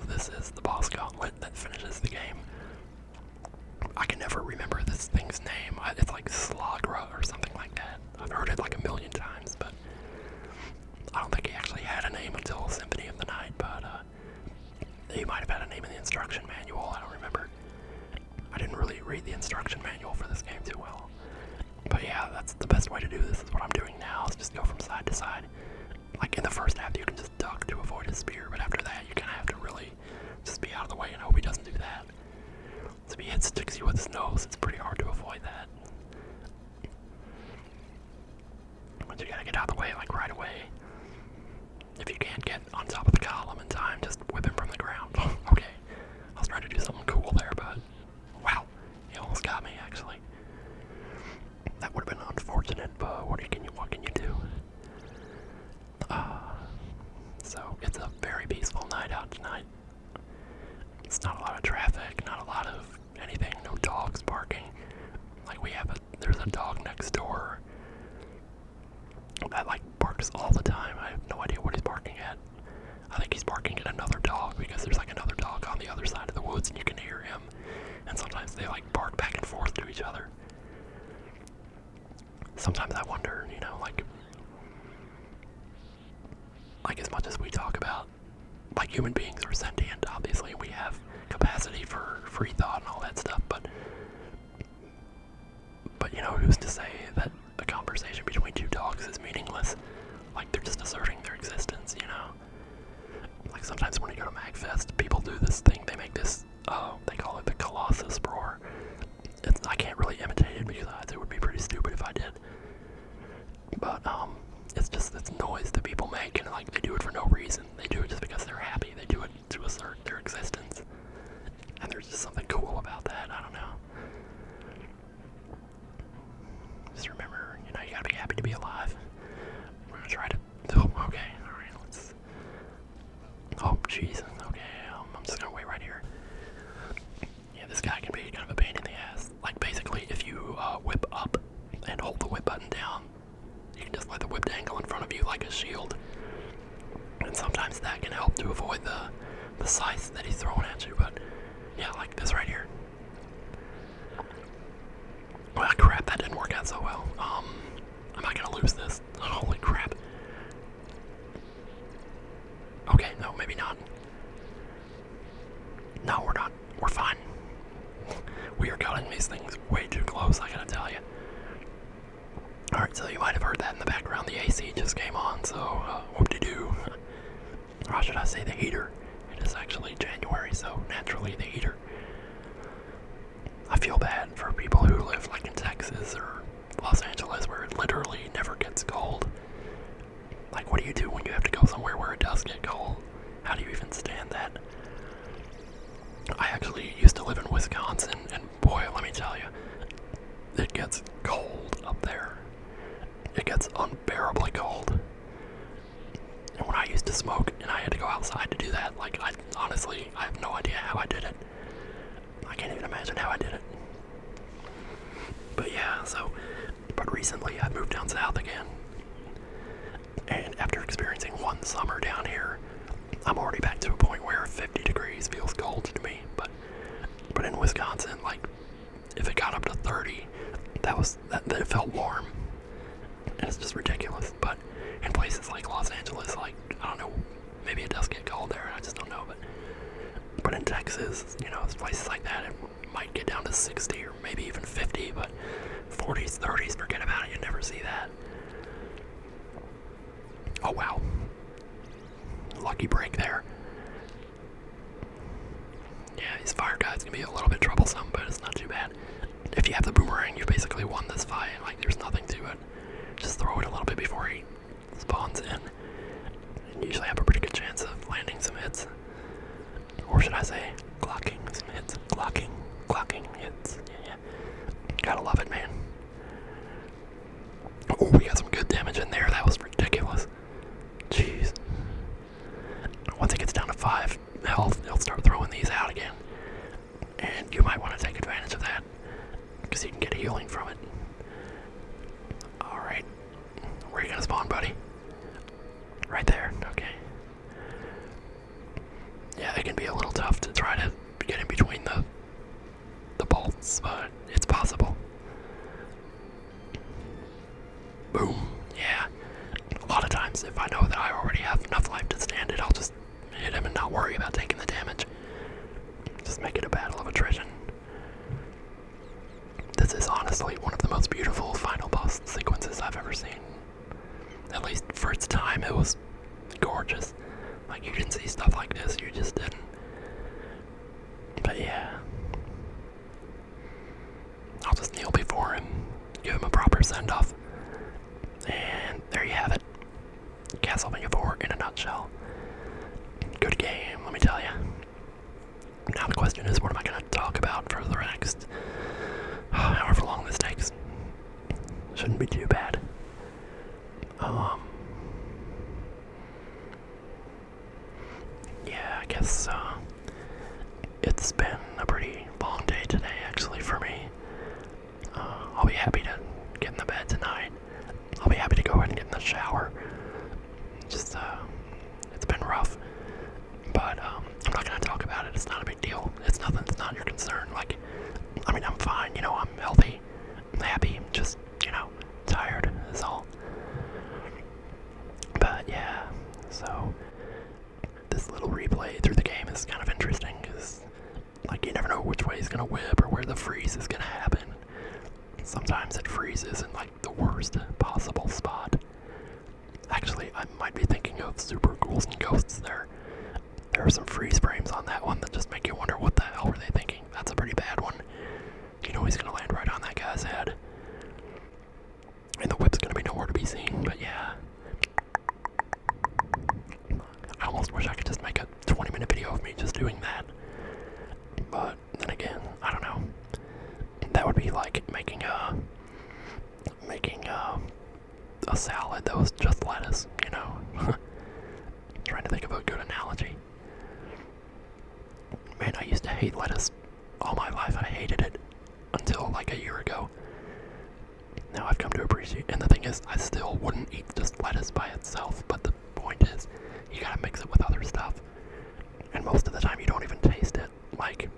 this is the boss gauntlet that finishes the game. I can never remember this thing's name. It's like Slagra or something like that. I've heard it like a million times, but I don't think he actually had a name until Symphony of the Night, but he might have had a name in the instruction manual, I don't remember. I didn't really read the instruction manual for this game too well. But yeah, that's the best way to do this, is what I'm doing now, is just go from side to side. Like in the first half you can just duck to avoid his spear, but after that you kind of have to really just be out of the way and hope he doesn't do that. So if he sticks you with his nose, it's pretty hard to avoid that. But you gotta get out of the way, like right away. If you can't get on top of the column in time, just whip him from the ground. Okay, I was trying to do something cool there, but wow, he almost got me actually. That would have been unfortunate, but what can you do? So it's a very peaceful night out tonight. It's not a lot of traffic, not a lot of anything, no dogs barking. Like there's a dog next door that like barks all the time. I have no idea what he's barking at. I think he's barking at another dog because there's like another dog on the other side of the woods and you can hear him. And sometimes they like bark back and forth to each other. Sometimes I wonder, like as much as we talk about, like human beings are sentient, obviously, we have capacity for free thought and all that stuff, but who's to say that a conversation between two dogs is meaningless? Like, they're just asserting their existence, Like, sometimes when you go to MagFest, people do this thing, they make this, they call it the Colossus roar. I can't really imitate it because it would be pretty stupid if I did. But, it's noise that people make, and like, they do it for no reason. They do it just because they're happy. They do it to assert their existence. And there's just something cool about that, I don't know. Just remember, you gotta be happy to be alive. We're gonna try to, okay, alright, let's, oh, jeez, okay, I'm just gonna wait right here. Yeah, this guy can be kind of a pain in the ass. Like, basically, if you, whip up and hold the whip button down, you can just let the whip dangle in front of you like a shield. And sometimes that can help to avoid the scythe that he's throwing at you, but yeah, like this right here. Well, crap, that didn't work out so well. Am I gonna lose this? Holy crap. Okay, no, maybe not. No, we're not. We're fine. We are cutting these things way too close, I gotta tell you. Alright, so you might have heard that in the background. The AC just came on, so whoop-de-doo. Or how should I say the heater? It is actually January, so naturally the heater. I feel bad for people who live like in Texas or Los Angeles where it literally never gets cold. Like, what do you do when you have to go somewhere where it does get cold? How do you even stand that? I actually used to live in Wisconsin, and boy, let me tell you, it gets cold up there. It gets unbearably cold. And when I used to smoke and I had to go outside to do that, like, honestly, I have no idea how I did it. I can't even imagine how I did it. But yeah, but recently I moved down south again. And after experiencing one summer down here, I'm already back to a point where 50 degrees feels cold to me. But in Wisconsin, like, if it got up to 30, that it felt warm. And it's just ridiculous. But in places like Los Angeles, like, I don't know, maybe it does get cold there, I just don't know, but in Texas, places like that, it might get down to 60 or maybe even 50, but 40s, 30s, forget about it, you never see that. Oh wow. Lucky break there. Yeah, these fire guys can be a little bit troublesome, but it's not too bad. If you have the boomerang, you've basically won this fight. Like, there's nothing to it. Just throw it a little bit before he spawns in. And you usually have a pretty good chance of landing some hits. Or should I say, clocking some hits. Clocking hits. Yeah. Gotta love it, man. Oh, we got some good damage in there. That was ridiculous. Jeez. Once it gets down to 5 health, he'll start throwing these out again. And you might want to take advantage of that, because you can get healing from it. Alright. Where are you gonna spawn, buddy? Right there. Okay. Yeah, it can be a boom. Yeah. A lot of times, if I know that I already have enough life to stand it, I'll just hit him and not worry about taking the damage. Just make it a battle of attrition. This is honestly one of the most beautiful final boss sequences I've ever seen. At least for its time, it was gorgeous. Like, you didn't see stuff like this, you just didn't. But yeah. I'll just kneel before him, give him a proper send-off. And there you have it. Castlevania 4 in a nutshell. Good game, let me tell you. Now the question is, what am I going to talk about for the next however long this takes? Shouldn't be too bad. Yeah, I guess it's been a pretty long day today, actually, for me. I'll be happy to get in the bed tonight. I'll be happy to go ahead and get in the shower. Just, it's been rough. But, I'm not gonna talk about it. It's not a big deal. It's nothing. It's not your concern. Like, I mean, I'm fine. You know, I'm healthy. I'm happy. I'm just, tired is all. But, yeah. So, this little replay through the game is kind of interesting because, like, you never know which way it's gonna whip or where the freeze is gonna happen. Sometimes it freezes in, like, the worst possible spot. Actually, I might be thinking of Super Ghouls and Ghosts there. There are some freeze frames on that one that just make you wonder what the hell were they thinking. That's a pretty bad one. You know he's gonna land right on that guy's head. And the whip's gonna be nowhere to be seen, but yeah. I almost wish I could just make a 20-minute video of me just doing that. But then again, I don't know. That would be like making a salad that was just lettuce, Trying to think of a good analogy. Man, I used to hate lettuce all my life. I hated it until like a year ago. Now I've come to appreciate, and the thing is, I still wouldn't eat just lettuce by itself, but the point is, you gotta mix it with other stuff. And most of the time you don't even taste it. Like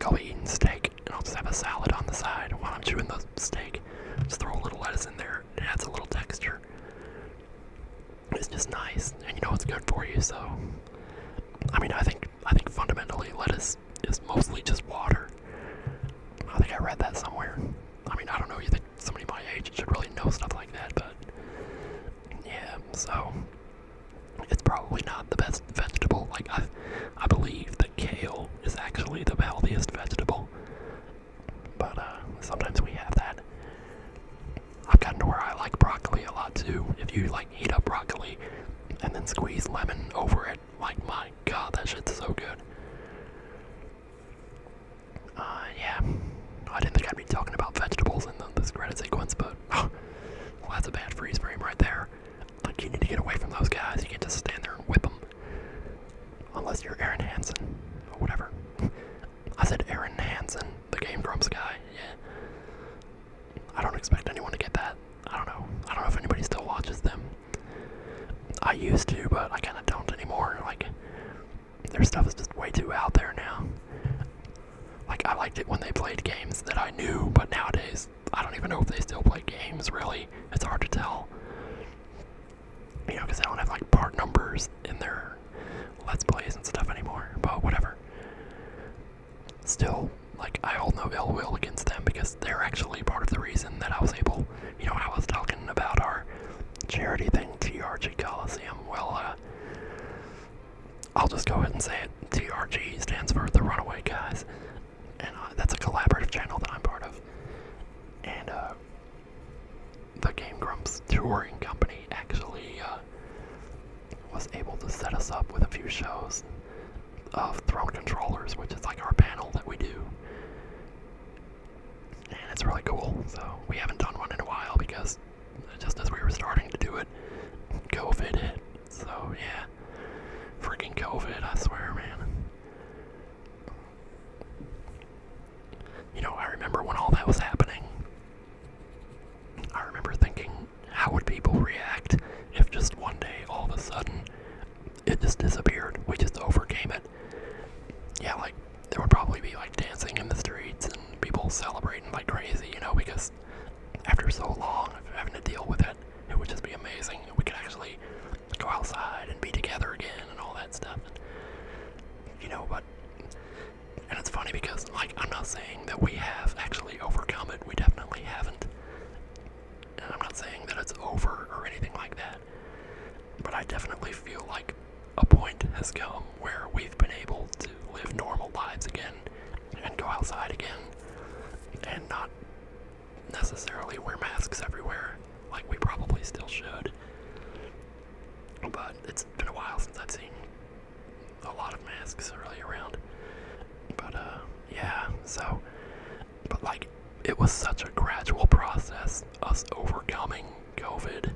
I'll be eating steak, and I'll just have a salad on the side while I'm chewing the steak. Just throw a little lettuce in there, it adds a little texture. It's just nice, and it's good for you, so... I mean, I think fundamentally lettuce is mostly just water. I think I read that somewhere. I mean, I don't know, you think somebody my age should really know stuff like that, but... Yeah, so... It's probably not the best vegetable. Like, I believe that kale is actually the healthiest vegetable. But, sometimes we have that. I've gotten to where I like broccoli a lot, too. If you, heat up broccoli and then squeeze lemon over it, my god, that shit's so good. Yeah. I didn't think I'd be talking about vegetables in this credit sequence, but... well, that's a bad freeze frame right there. You need to get away from those guys. You can't just stand there and whip them. Unless you're Aaron Hansen. Or whatever. I said Aaron Hansen, the Game Grumps guy. Yeah. I don't expect anyone to get that. I don't know. I don't know if anybody still watches them. I used to, but I kind of don't anymore. Their stuff is just way too out there now. I liked it when they played games that I knew, but nowadays, I don't even know if they still play games, really. It's hard to tell. Because they don't have, part numbers in their Let's Plays and stuff anymore, but whatever. Still, I hold no ill will against them because they're actually part of the reason that I was able, I was talking about our charity thing, TRG Coliseum. Well, I'll just go ahead and say it. TRG stands for The Runaway Guys, and that's a collaborative channel that I'm part of. And, the Game Grumps touring company actually, was able to set us up with a few shows of Throne Controllers, which is our panel that we do. And it's really cool. So we haven't done one in a while because just as we were starting to do it, COVID hit. So yeah, freaking COVID, I swear, man. I remember when all that was happening, I remember thinking, how would people react if just one day, all of a sudden, it just disappeared? We just overcame it. Yeah, there would probably be, dancing in the streets and people celebrating like crazy, because after so long, having to deal with it. It would just be amazing. We could actually go outside and be together again and all that stuff. And, but and it's funny because, like, I'm not saying that we have actually overcome it. We definitely haven't. And I'm not saying that it's over or anything like that. But I definitely feel like a point has come where we've been able to live normal lives again and go outside again and not necessarily wear masks everywhere like we probably still should. But it's been a while since I've seen a lot of masks really around. But yeah, so, but like, it was such a gradual process, us overcoming COVID,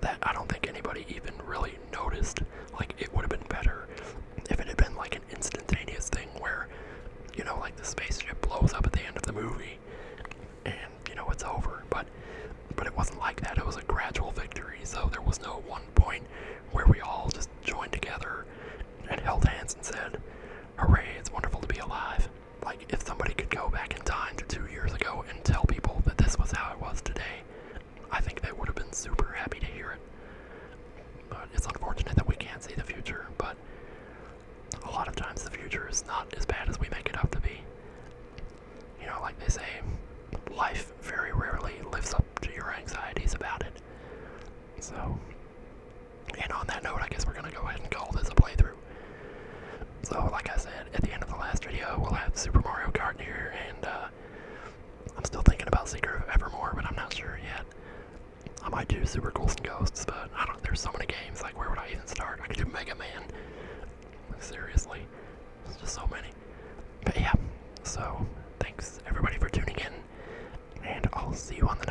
that I don't think anybody even really noticed. Like, it would have been better if it had been like an instantaneous thing where, like the spaceship blows up at the end of the movie and, it's over. But it wasn't like that. It was a gradual victory, so there was no one point where we all just joined together and held hands and said, hooray, it's wonderful to be alive. Like, if somebody could go back in time to 2 years ago and tell people that this was how it was today, I think they would have been super happy to hear it. But it's unfortunate that we can't see the future, but a lot of times the future is not as bad as we make it out to be. Like they say, life very rarely lives up to your anxieties about it. So, and on that note, I guess we're going to go ahead and call this a playthrough. So, like I said, at the end of the last video, we'll have Super Mario Kart here, and I'm still thinking about Secret of Evermore, but I'm not sure yet. I might do Super Ghouls and Ghosts, but I don't. There's so many games, like, where would I even start? I could do Mega Man. Seriously. There's just so many. But yeah, so, thanks everybody for tuning in, and I'll see you on the